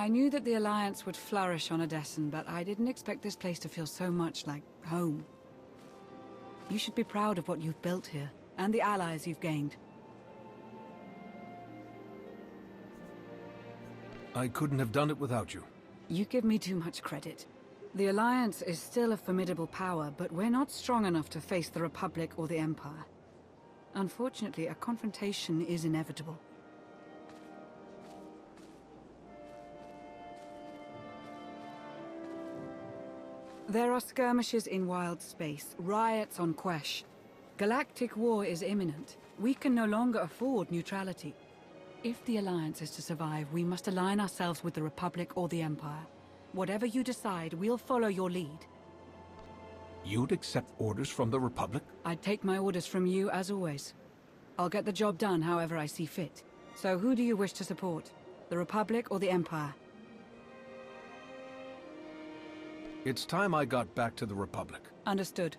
I knew that the Alliance would flourish on Odessen, but I didn't expect this place to feel so much like home. You should be proud of what you've built here, and the allies you've gained. I couldn't have done it without you. You give me too much credit. The Alliance is still a formidable power, but we're not strong enough to face the Republic or the Empire. Unfortunately, a confrontation is inevitable. There are skirmishes in wild space, riots on Quesh. Galactic war is imminent. We can no longer afford neutrality. If the Alliance is to survive, we must align ourselves with the Republic or the Empire. Whatever you decide, we'll follow your lead. You'd accept orders from the Republic? I'd take my orders from you, as always. I'll get the job done however I see fit. So who do you wish to support? The Republic or the Empire? It's time I got back to the Republic. Understood.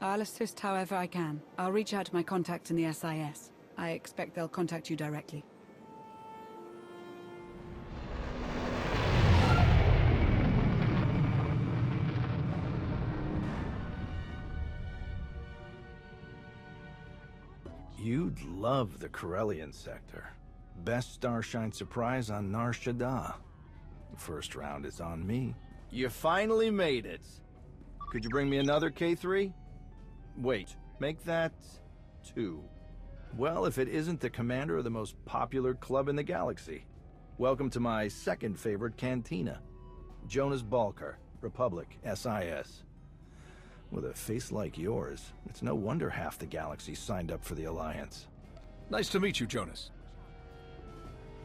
I'll assist however I can. I'll reach out to my contacts in the SIS. I expect they'll contact you directly. You'd love the Corellian sector. Best Starshine surprise on Nar Shaddaa. First round is on me. You finally made it. Could you bring me another K3? Wait, make that 2. Well, if it isn't the commander of the most popular club in the galaxy. Welcome to my second favorite cantina. Jonas Balker, Republic, SIS. With a face like yours, it's no wonder half the galaxy signed up for the Alliance. Nice to meet you, Jonas.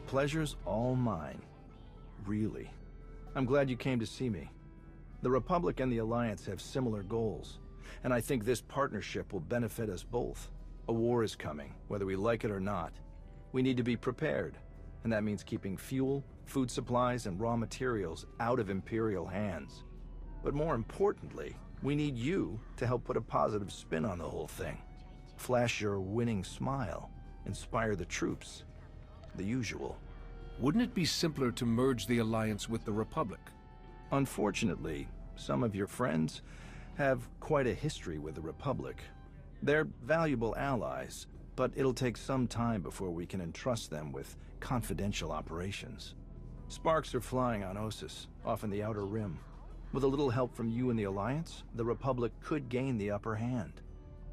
Pleasure's all mine. Really. I'm glad you came to see me. The Republic and the Alliance have similar goals, and I think this partnership will benefit us both. A war is coming, whether we like it or not. We need to be prepared, and that means keeping fuel, food supplies, and raw materials out of Imperial hands. But more importantly, we need you to help put a positive spin on the whole thing. Flash your winning smile, inspire the troops. The usual. Wouldn't it be simpler to merge the Alliance with the Republic? Unfortunately, some of your friends have quite a history with the Republic. They're valuable allies, but it'll take some time before we can entrust them with confidential operations. Sparks are flying on Ossus, off in the Outer Rim. With a little help from you and the Alliance, the Republic could gain the upper hand.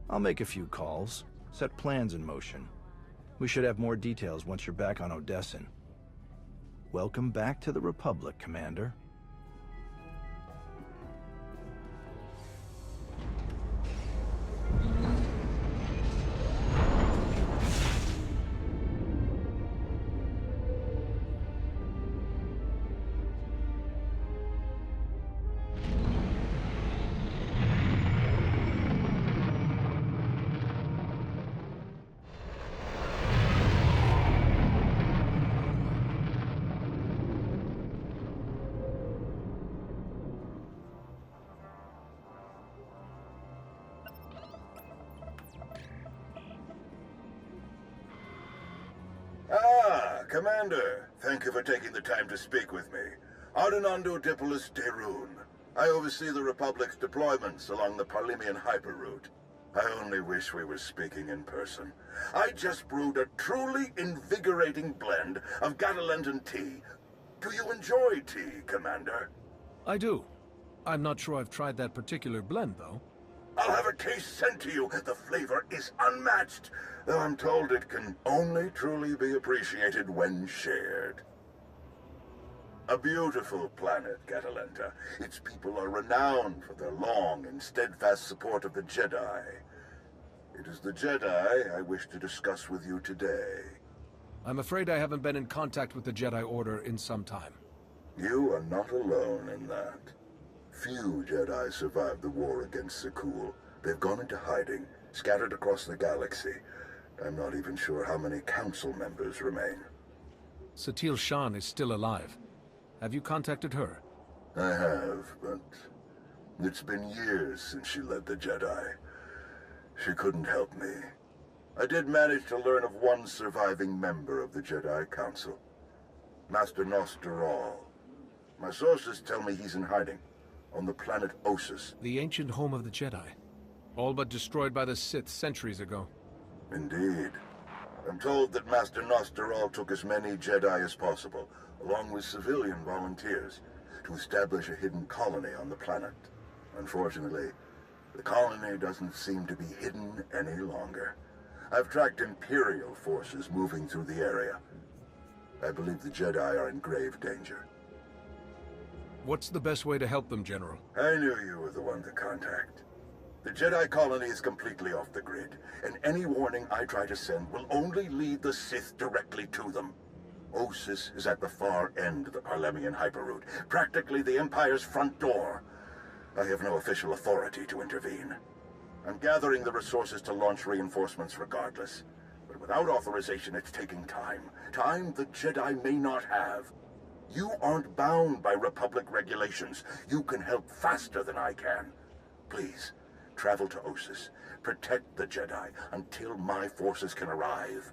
I'll make a few calls, set plans in motion. We should have more details once you're back on Odessen. Welcome back to the Republic, Commander. Commander, thank you for taking the time to speak with me. Ardinando Dipolis Derun. I oversee the Republic's deployments along the Parlemian hyperroute. I only wish we were speaking in person. I just brewed a truly invigorating blend of Gatalentan tea. Do you enjoy tea, Commander? I do. I'm not sure I've tried that particular blend, though. I'll have a case sent to you. The flavor is unmatched, though I'm told it can only truly be appreciated when shared. A beautiful planet, Catalenta. Its people are renowned for their long and steadfast support of the Jedi. It is the Jedi I wish to discuss with you today. I'm afraid I haven't been in contact with the Jedi Order in some time. You are not alone in that. Few Jedi survived the war against Sekul. They've gone into hiding, scattered across the galaxy. I'm not even sure how many council members remain. Satele Shan is still alive. Have you contacted her? I have, but it's been years since she led the Jedi. She couldn't help me. I did manage to learn of one surviving member of the Jedi Council. Master Nostroll. My sources tell me he's in hiding, on the planet Ossus. The ancient home of the Jedi. All but destroyed by the Sith centuries ago. Indeed. I'm told that Master Nostroll took as many Jedi as possible, along with civilian volunteers, to establish a hidden colony on the planet. Unfortunately, the colony doesn't seem to be hidden any longer. I've tracked Imperial forces moving through the area. I believe the Jedi are in grave danger. What's the best way to help them, General? I knew you were the one to contact. The Jedi colony is completely off the grid, and any warning I try to send will only lead the Sith directly to them. Ossus is at the far end of the Parlemian hyperroute, practically the Empire's front door. I have no official authority to intervene. I'm gathering the resources to launch reinforcements regardless, but without authorization it's taking time. Time the Jedi may not have. You aren't bound by Republic regulations. You can help faster than I can. Please, travel to Ossus. Protect the Jedi until my forces can arrive.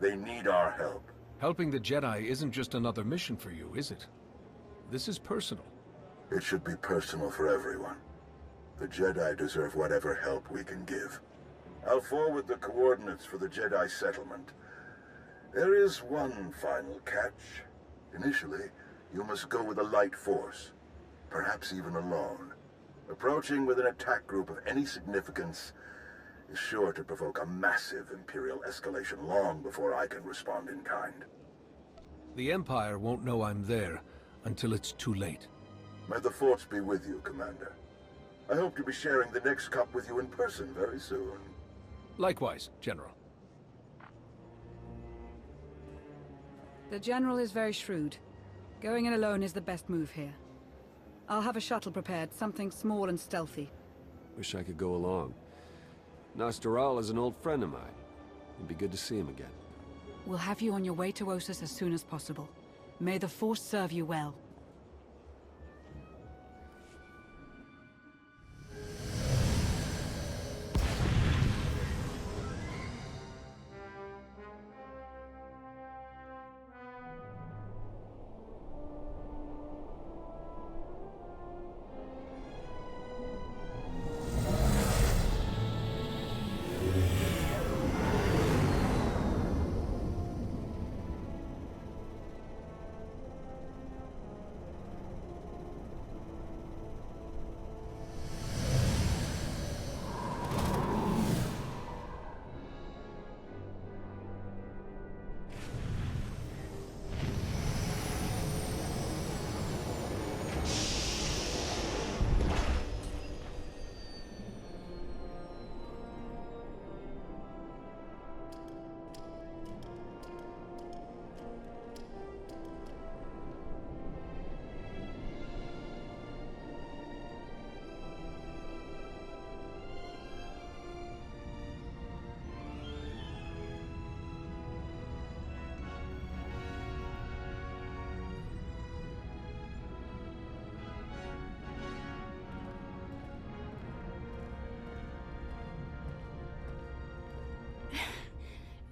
They need our help. Helping the Jedi isn't just another mission for you, is it? This is personal. It should be personal for everyone. The Jedi deserve whatever help we can give. I'll forward the coordinates for the Jedi settlement. There is one final catch. Initially, you must go with a light force, perhaps even alone. Approaching with an attack group of any significance is sure to provoke a massive Imperial escalation long before I can respond in kind. The Empire won't know I'm there until it's too late. May the Force be with you, Commander. I hope to be sharing the next cup with you in person very soon. Likewise, General. The General is very shrewd. Going in alone is the best move here. I'll have a shuttle prepared, something small and stealthy. Wish I could go along. Nostroll is an old friend of mine. It'd be good to see him again. We'll have you on your way to Ossus as soon as possible. May the Force serve you well.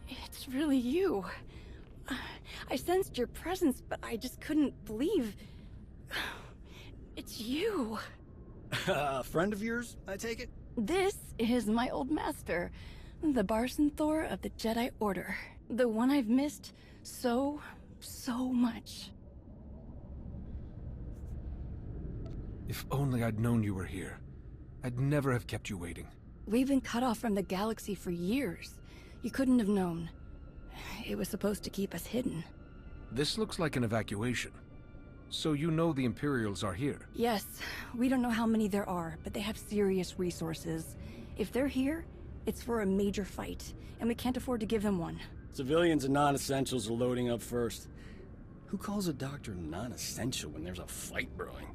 It's really you. I sensed your presence, but I just couldn't believe... It's you. A friend of yours, I take it? This is my old master, the Barsen'thor of the Jedi Order. The one I've missed so much. If only I'd known you were here. I'd never have kept you waiting. We've been cut off from the galaxy for years. You couldn't have known. It was supposed to keep us hidden. This looks like an evacuation. So you know the Imperials are here? Yes, we don't know how many there are, but they have serious resources. If they're here, it's for a major fight, and we can't afford to give them one. Civilians and non-essentials are loading up first. Who calls a doctor non-essential when there's a fight brewing?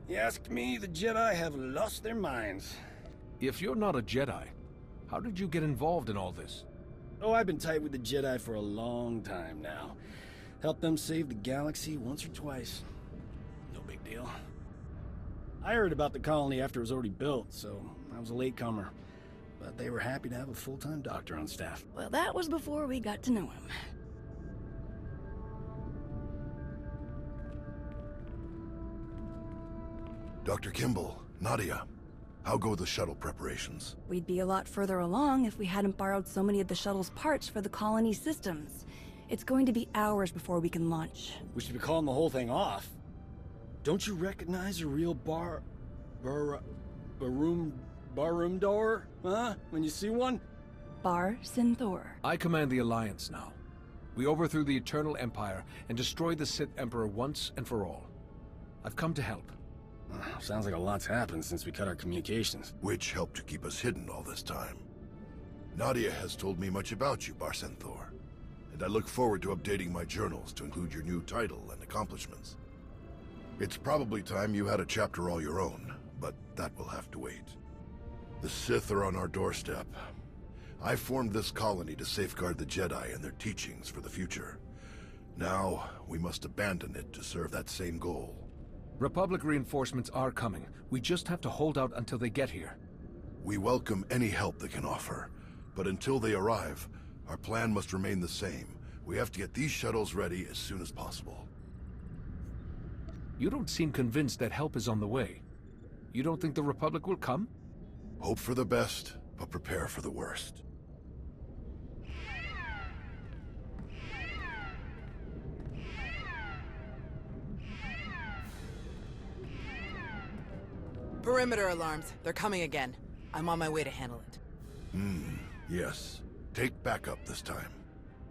You ask me, the Jedi have lost their minds. If you're not a Jedi, how did you get involved in all this? Oh, I've been tight with the Jedi for a long time now. Helped them save the galaxy once or twice. No big deal. I heard about the colony after it was already built, so I was a latecomer. But they were happy to have a full-time doctor on staff. Well, that was before we got to know him. Dr. Kimball, Nadia, how go the shuttle preparations? We'd be a lot further along if we hadn't borrowed so many of the shuttle's parts for the colony systems. It's going to be hours before we can launch. We should be calling the whole thing off. Don't you recognize a real Barsen'thor, huh? When you see one? Barsen'thor. I command the Alliance now. We overthrew the Eternal Empire and destroyed the Sith Emperor once and for all. I've come to help. Sounds like a lot's happened since we cut our communications. Which helped to keep us hidden all this time. Nadia has told me much about you, Barsen'thor, and I look forward to updating my journals to include your new title and accomplishments. It's probably time you had a chapter all your own, but that will have to wait. The Sith are on our doorstep. I formed this colony to safeguard the Jedi and their teachings for the future. Now, we must abandon it to serve that same goal. Republic reinforcements are coming. We just have to hold out until they get here. We welcome any help they can offer, but until they arrive, our plan must remain the same. We have to get these shuttles ready as soon as possible. You don't seem convinced that help is on the way. You don't think the Republic will come? Hope for the best, but prepare for the worst. Perimeter alarms. They're coming again. I'm on my way to handle it. Yes. Take backup this time.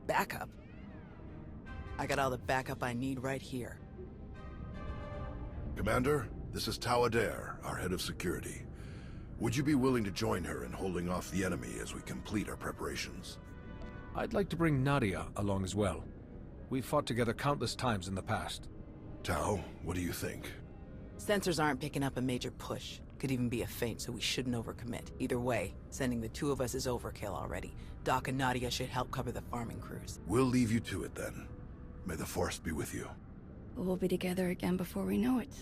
Backup? I got all the backup I need right here. Commander, this is Tau Adair, our head of security. Would you be willing to join her in holding off the enemy as we complete our preparations? I'd like to bring Nadia along as well. We've fought together countless times in the past. Tau, what do you think? Sensors aren't picking up a major push. Could even be a feint, so we shouldn't overcommit. Either way, sending the two of us is overkill already. Doc and Nadia should help cover the farming crews. We'll leave you to it then. May the Force be with you. We'll be together again before we know it.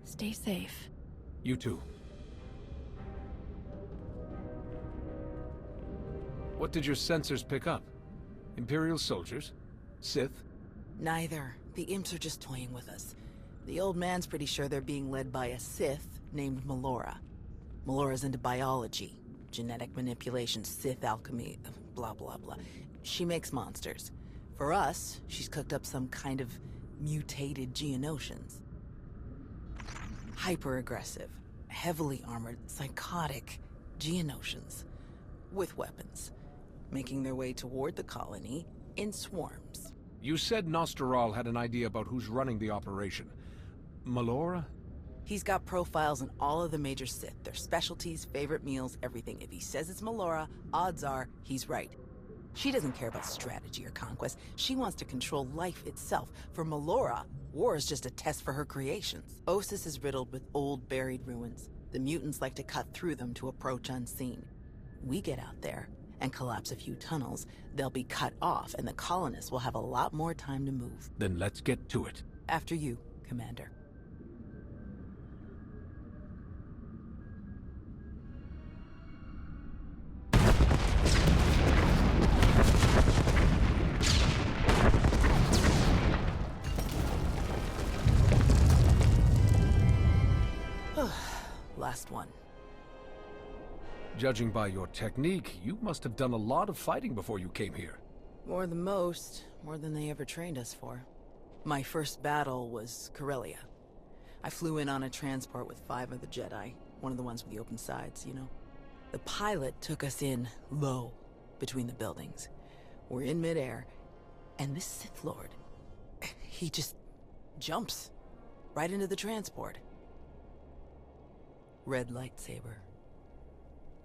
Stay safe. You too. What did your sensors pick up? Imperial soldiers? Sith? Neither. The imps are just toying with us. The old man's pretty sure they're being led by a Sith named Melora. Melora's into biology, genetic manipulation, Sith alchemy, blah blah blah. She makes monsters. For us, she's cooked up some kind of mutated Geonosians. Hyper-aggressive, heavily armored, psychotic Geonosians. With weapons. Making their way toward the colony in swarms. You said Nostoral had an idea about who's running the operation. Melora? He's got profiles on all of the major Sith, their specialties, favorite meals, everything. If he says it's Melora, odds are he's right. She doesn't care about strategy or conquest. She wants to control life itself. For Melora, war is just a test for her creations. Ossus is riddled with old, buried ruins. The mutants like to cut through them to approach unseen. We get out there and collapse a few tunnels, they'll be cut off, and the colonists will have a lot more time to move. Then let's get to it. After you, Commander. Last one. Judging by your technique, you must have done a lot of fighting before you came here. More than most. More than they ever trained us for. My first battle was Corellia. I flew in on a transport with 5 of the Jedi. One of the ones with the open sides, you know. The pilot took us in low, between the buildings. We're in midair, and this Sith Lord, he just jumps right into the transport. Red lightsaber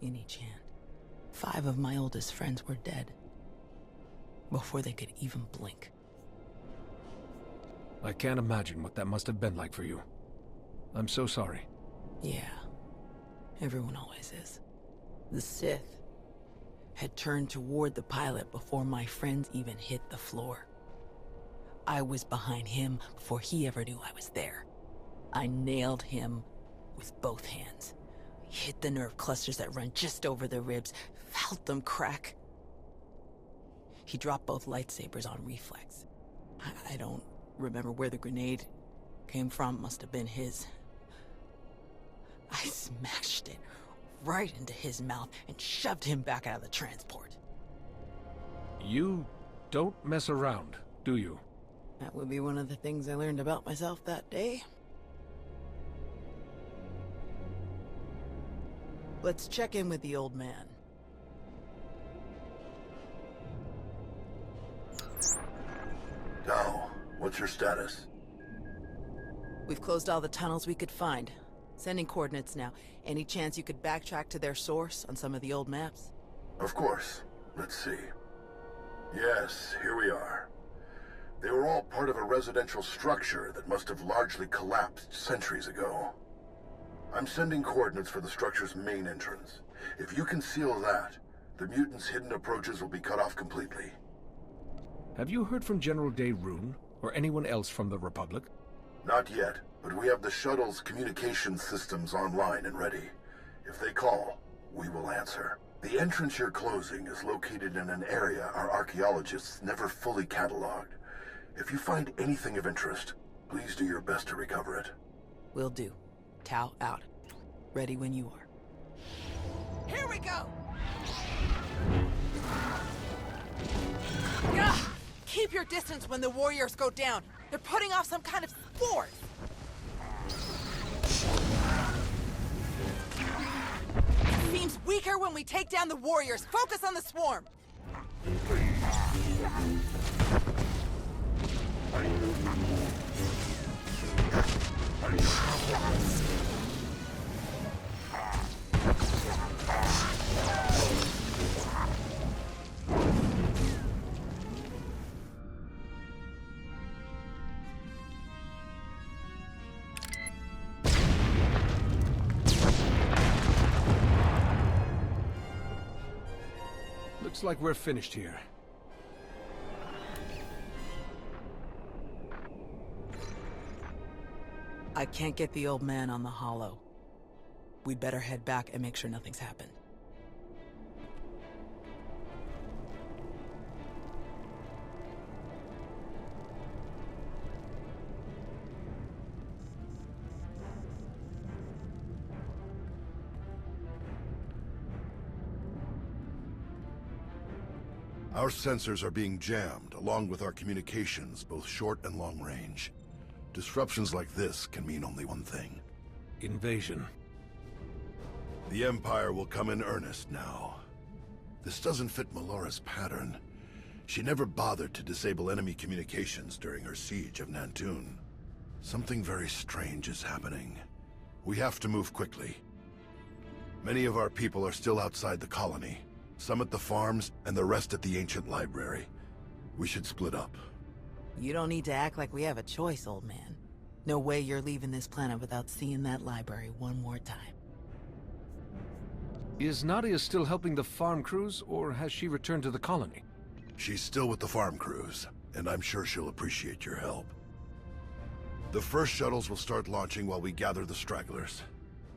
in each hand. 5 of my oldest friends were dead before they could even blink. I can't imagine what that must have been like for you. I'm so sorry. Yeah, everyone always is. The Sith had turned toward the pilot before my friends even hit the floor. I was behind him before he ever knew I was there. I nailed him with both hands. Hit the nerve clusters that run just over the ribs, felt them crack. He dropped both lightsabers on reflex. I don't remember where the grenade came from, must have been his. I smashed it right into his mouth and shoved him back out of the transport. You don't mess around, do you? That would be one of the things I learned about myself that day. Let's check in with the old man. Tao, what's your status? We've closed all the tunnels we could find. Sending coordinates now. Any chance you could backtrack to their source on some of the old maps? Of course. Let's see. Yes, here we are. They were all part of a residential structure that must have largely collapsed centuries ago. I'm sending coordinates for the structure's main entrance. If you can seal that, the mutants' hidden approaches will be cut off completely. Have you heard from General Daerun, or anyone else from the Republic? Not yet, but we have the shuttle's communication systems online and ready. If they call, we will answer. The entrance you're closing is located in an area our archaeologists never fully cataloged. If you find anything of interest, please do your best to recover it. Will do. Tau out. Ready when you are. Here we go! Gah! Keep your distance when the warriors go down. They're putting off some kind of sport. It seems weaker when we take down the warriors. Focus on the swarm. Looks like we're finished here. I can't get the old man on the hollow. We'd better head back and make sure nothing's happened. Our sensors are being jammed, along with our communications, both short and long range. Disruptions like this can mean only one thing. Invasion. The Empire will come in earnest now. This doesn't fit Melora's pattern. She never bothered to disable enemy communications during her siege of Nantoon. Something very strange is happening. We have to move quickly. Many of our people are still outside the colony. Some at the farms, and the rest at the ancient library. We should split up. You don't need to act like we have a choice, old man. No way you're leaving this planet without seeing that library one more time. Is Nadia still helping the farm crews, or has she returned to the colony? She's still with the farm crews, and I'm sure she'll appreciate your help. The first shuttles will start launching while we gather the stragglers.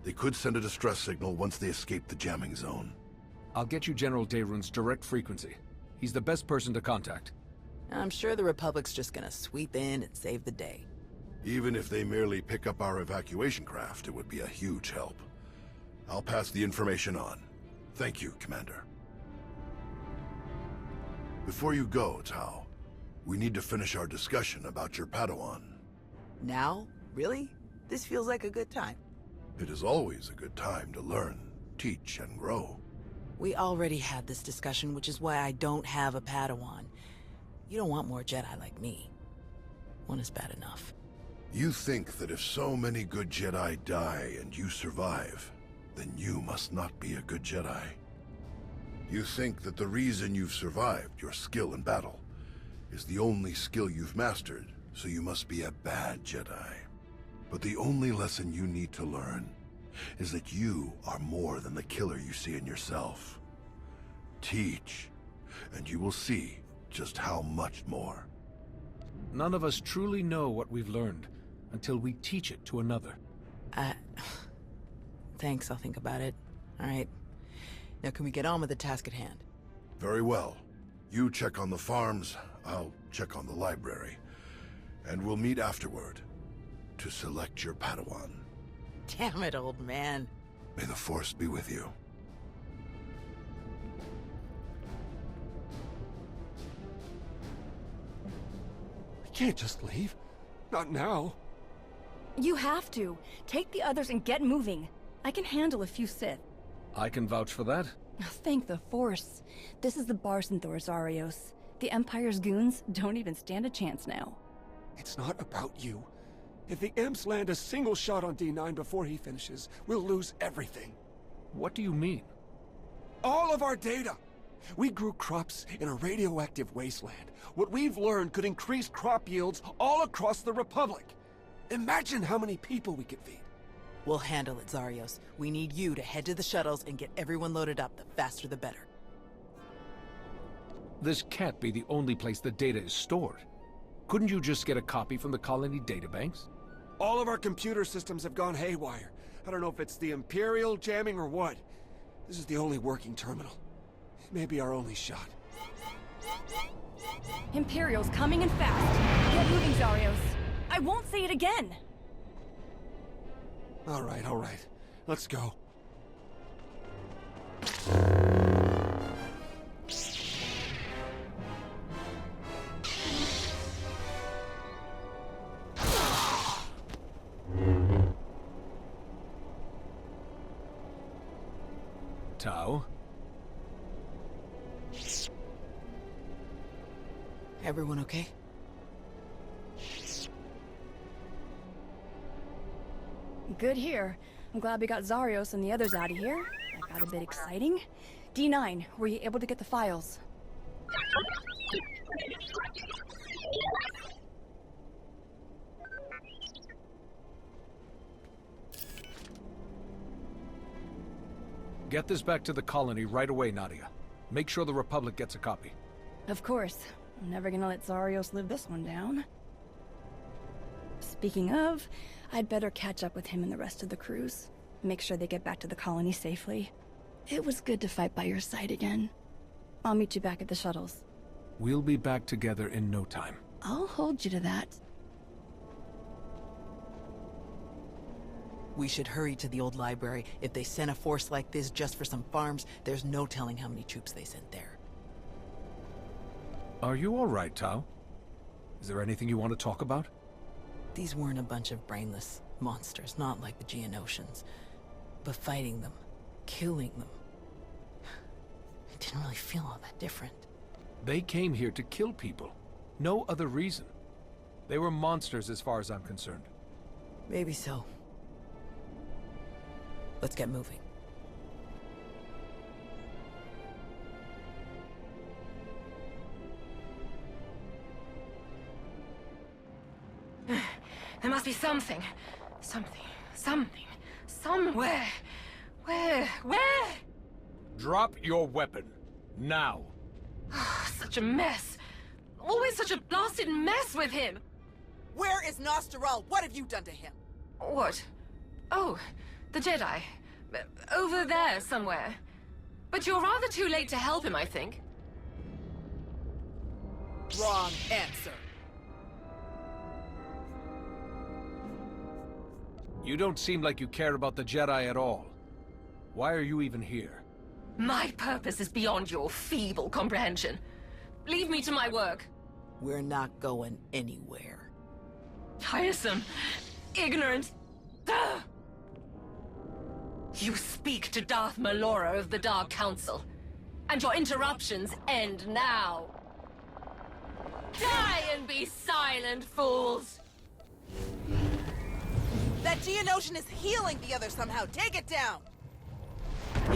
They could send a distress signal once they escape the jamming zone. I'll get you General Daerun's direct frequency. He's the best person to contact. I'm sure the Republic's just gonna sweep in and save the day. Even if they merely pick up our evacuation craft, it would be a huge help. I'll pass the information on. Thank you, Commander. Before you go, Tao, we need to finish our discussion about your Padawan. Now? Really? This feels like a good time. It is always a good time to learn, teach, and grow. We already had this discussion, which is why I don't have a Padawan. You don't want more Jedi like me. One is bad enough. You think that if so many good Jedi die and you survive, then you must not be a good Jedi. You think that the reason you've survived, your skill in battle, is the only skill you've mastered, so you must be a bad Jedi. But the only lesson you need to learn is that you are more than the killer you see in yourself. Teach, and you will see just how much more. None of us truly know what we've learned until we teach it to another. Thanks, I'll think about it. All right. Now can we get on with the task at hand? Very well. You check on the farms, I'll check on the library. And we'll meet afterward to select your Padawan. Damn it, old man. May the Force be with you. I can't just leave. Not now. You have to. Take the others and get moving. I can handle a few Sith. I can vouch for that. Thank the Force. This is the Barsen'thor, Zarios. The Empire's goons don't even stand a chance now. It's not about you. If the Imps land a single shot on D9 before he finishes, we'll lose everything. What do you mean? All of our data! We grew crops in a radioactive wasteland. What we've learned could increase crop yields all across the Republic. Imagine how many people we could feed. We'll handle it, Zarios. We need you to head to the shuttles and get everyone loaded up. The faster the better. This can't be the only place the data is stored. Couldn't you just get a copy from the colony databanks? All of our computer systems have gone haywire. I don't know if it's the Imperial jamming or what. This is the only working terminal. Maybe our only shot. Imperial's coming in fast. Get moving, Zarios. I won't say it again. All right. Let's go. Tau? Everyone okay? Good here. I'm glad we got Zarios and the others out of here. That got a bit exciting. D9, were you able to get the files? Get this back to the colony right away, Nadia. Make sure the Republic gets a copy. Of course. I'm never gonna let Zarios live this one down. Speaking of, I'd better catch up with him and the rest of the crews. Make sure they get back to the colony safely. It was good to fight by your side again. I'll meet you back at the shuttles. We'll be back together in no time. I'll hold you to that. We should hurry to the old library. If they sent a force like this just for some farms, there's no telling how many troops they sent there. Are you all right, Tau? Is there anything you want to talk about? These weren't a bunch of brainless monsters, not like the Geonosians. But fighting them, killing them, it didn't really feel all that different. They came here to kill people. No other reason. They were monsters as far as I'm concerned. Maybe so. Let's get moving. There must be something. Somewhere. Where? Drop your weapon. Now. Such a mess. Always such a blasted mess with him. Where is Nosteral? What have you done to him? What? Oh, the Jedi. Over there somewhere. But you're rather too late to help him, I think. Wrong answer. You don't seem like you care about the Jedi at all. Why are you even here? My purpose is beyond your feeble comprehension. Leave me to my work. We're not going anywhere. Tiresome. Ignorant. Ugh. You speak to Darth Malora of the Dark Council. And your interruptions end now. Die and be silent, fools! That Geonosian is healing the other somehow. Take it down!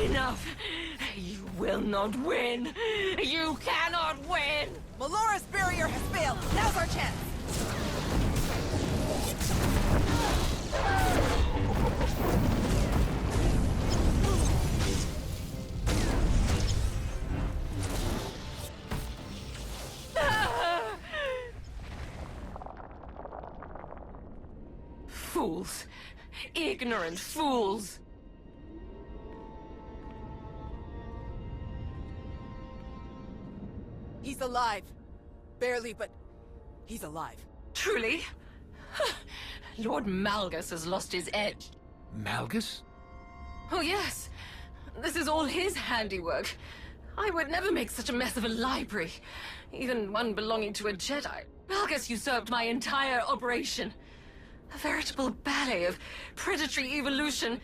Enough! You will not win! You cannot win! Malora's barrier has failed. Now's our chance! Fools. Ignorant fools. He's alive. Barely, but he's alive. Truly? Lord Malgus has lost his edge. Malgus? Oh yes, this is all his handiwork. I would never make such a mess of a library, even one belonging to a Jedi. Malgus usurped my entire operation. A veritable ballet of predatory evolution,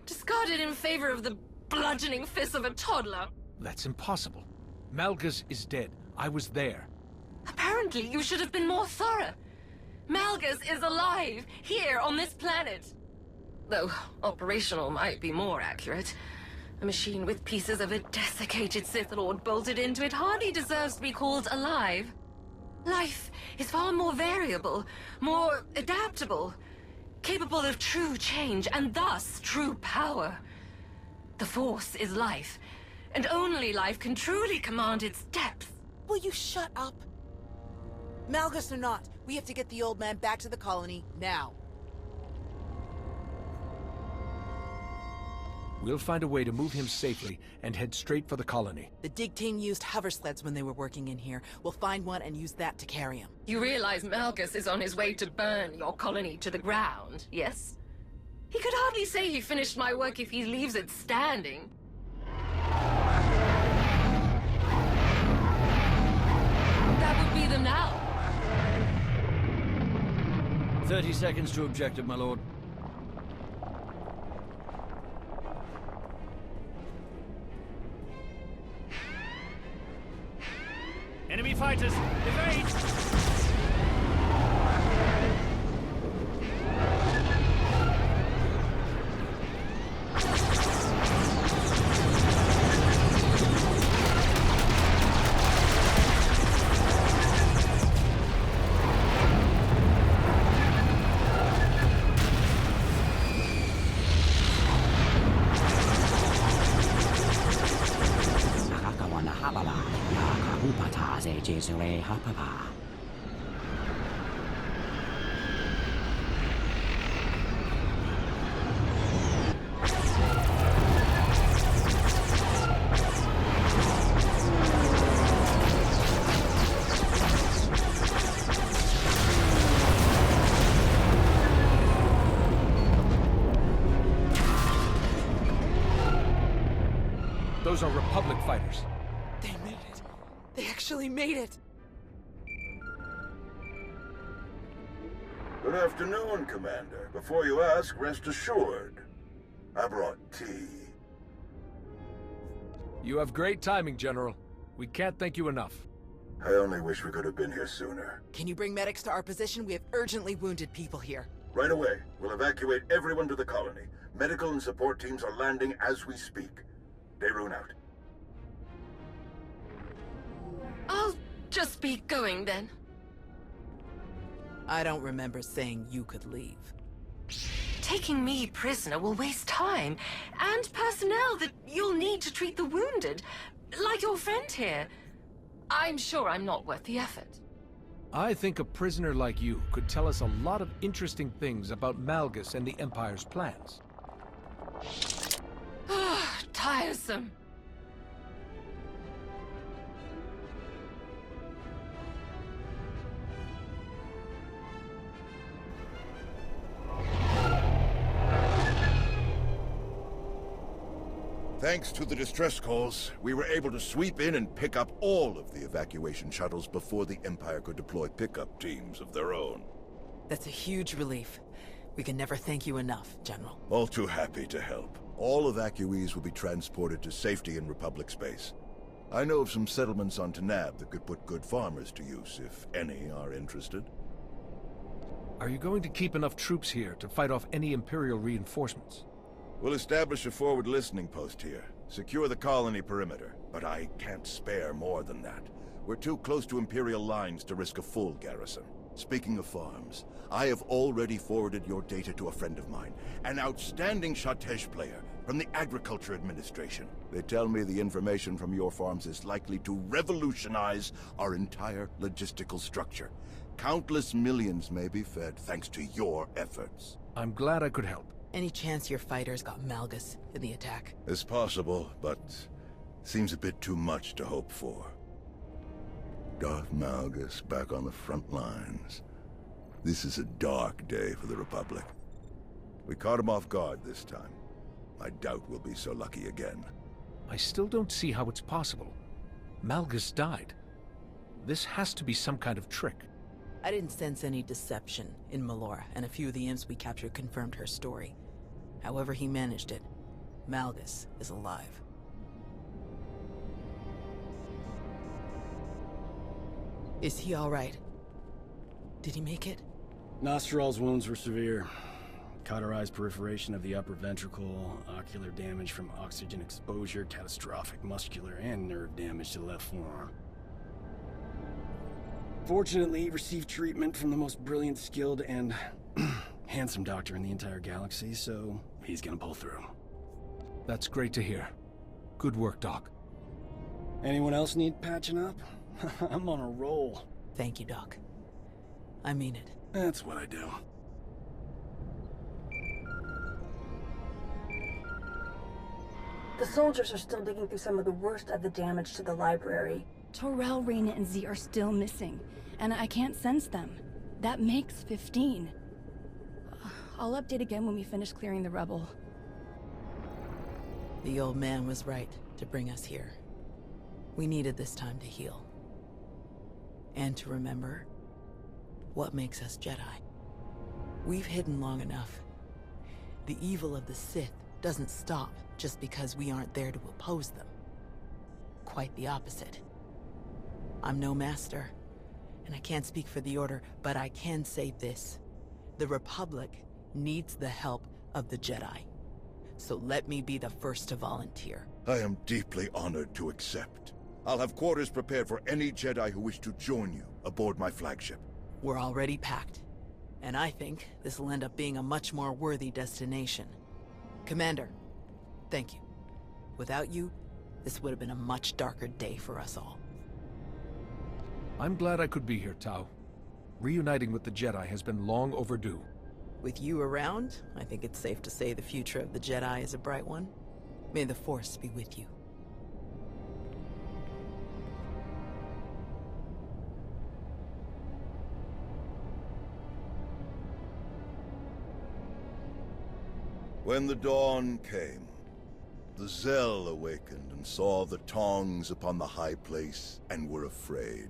discarded in favor of the bludgeoning fists of a toddler. That's impossible. Malgus is dead. I was there. Apparently, you should have been more thorough. Malgus is alive, here on this planet. Though operational might be more accurate. A machine with pieces of a desiccated Sith Lord bolted into it hardly deserves to be called alive. Life is far more variable, more adaptable, capable of true change, and thus true power. The Force is life, and only life can truly command its depth. Will you shut up? Malgus or not, we have to get the old man back to the colony, now. We'll find a way to move him safely and head straight for the colony. The dig team used hover sleds when they were working in here. We'll find one and use that to carry him. You realize Malgus is on his way to burn your colony to the ground, yes? He could hardly say he finished my work if he leaves it standing. That would be them now. 30 seconds to objective, my lord. Enemy fighters, evade! Those are Republic fighters. They made it. They actually made it. Good afternoon, Commander. Before you ask, rest assured. I brought tea. You have great timing, General. We can't thank you enough. I only wish we could have been here sooner. Can you bring medics to our position? We have urgently wounded people here. Right away. We'll evacuate everyone to the colony. Medical and support teams are landing as we speak. Daerun out. I'll just be going then. I don't remember saying you could leave. Taking me prisoner will waste time, and personnel that you'll need to treat the wounded, like your friend here. I'm sure I'm not worth the effort. I think a prisoner like you could tell us a lot of interesting things about Malgus and the Empire's plans. Tiresome. Thanks to the distress calls, we were able to sweep in and pick up all of the evacuation shuttles before the Empire could deploy pickup teams of their own. That's a huge relief. We can never thank you enough, General. All too happy to help. All evacuees will be transported to safety in Republic space. I know of some settlements on Tanab that could put good farmers to use, if any are interested. Are you going to keep enough troops here to fight off any Imperial reinforcements? We'll establish a forward listening post here. Secure the colony perimeter, but I can't spare more than that. We're too close to Imperial lines to risk a full garrison. Speaking of farms, I have already forwarded your data to a friend of mine, an outstanding Shatej player from the Agriculture Administration. They tell me the information from your farms is likely to revolutionize our entire logistical structure. Countless millions may be fed thanks to your efforts. I'm glad I could help. Any chance your fighters got Malgus in the attack? It's possible, but seems a bit too much to hope for. Darth Malgus back on the front lines. This is a dark day for the Republic. We caught him off guard this time. I doubt we'll be so lucky again. I still don't see how it's possible. Malgus died. This has to be some kind of trick. I didn't sense any deception in Melora, and a few of the imps we captured confirmed her story. However he managed it, Malgus is alive. Is he all right? Did he make it? Nostral's wounds were severe. Cauterized perforation of the upper ventricle, ocular damage from oxygen exposure, catastrophic muscular and nerve damage to the left forearm. Fortunately, he received treatment from the most brilliant, skilled, and handsome doctor in the entire galaxy, so he's gonna pull through. That's great to hear. Good work, Doc. Anyone else need patching up? I'm on a roll. Thank you, Doc. I mean it. That's what I do. The soldiers are still digging through some of the worst of the damage to the library. Torel, Reyna, and Z are still missing, and I can't sense them. That makes 15. I'll update again when we finish clearing the rubble. The old man was right to bring us here. We needed this time to heal. And to remember what makes us Jedi. We've hidden long enough. The evil of the Sith doesn't stop just because we aren't there to oppose them. Quite the opposite. I'm no master, and I can't speak for the Order, but I can say this. The Republic needs the help of the Jedi. So let me be the first to volunteer. I am deeply honored to accept. I'll have quarters prepared for any Jedi who wish to join you aboard my flagship. We're already packed, and I think this will end up being a much more worthy destination. Commander, thank you. Without you, this would have been a much darker day for us all. I'm glad I could be here, Tau. Reuniting with the Jedi has been long overdue. With you around, I think it's safe to say the future of the Jedi is a bright one. May the Force be with you. When the dawn came, the Zell awakened and saw the Tongs upon the high place and were afraid.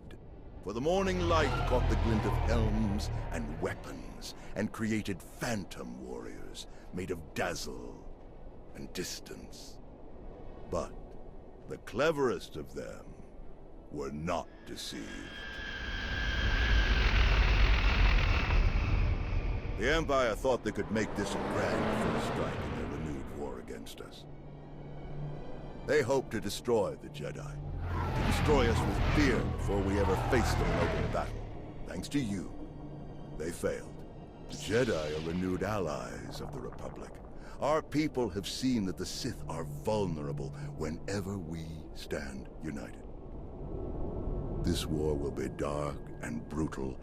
For the morning light caught the glint of helms and weapons and created phantom warriors made of dazzle and distance. But the cleverest of them were not deceived. The Empire thought they could make this a grand first strike in their renewed war against us. They hoped to destroy the Jedi, to destroy us with fear before we ever faced them in open battle. Thanks to you, they failed. The Jedi are renewed allies of the Republic. Our people have seen that the Sith are vulnerable whenever we stand united. This war will be dark and brutal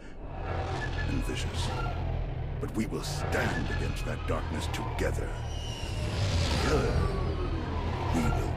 and vicious. But we will stand against that darkness together. Together, we will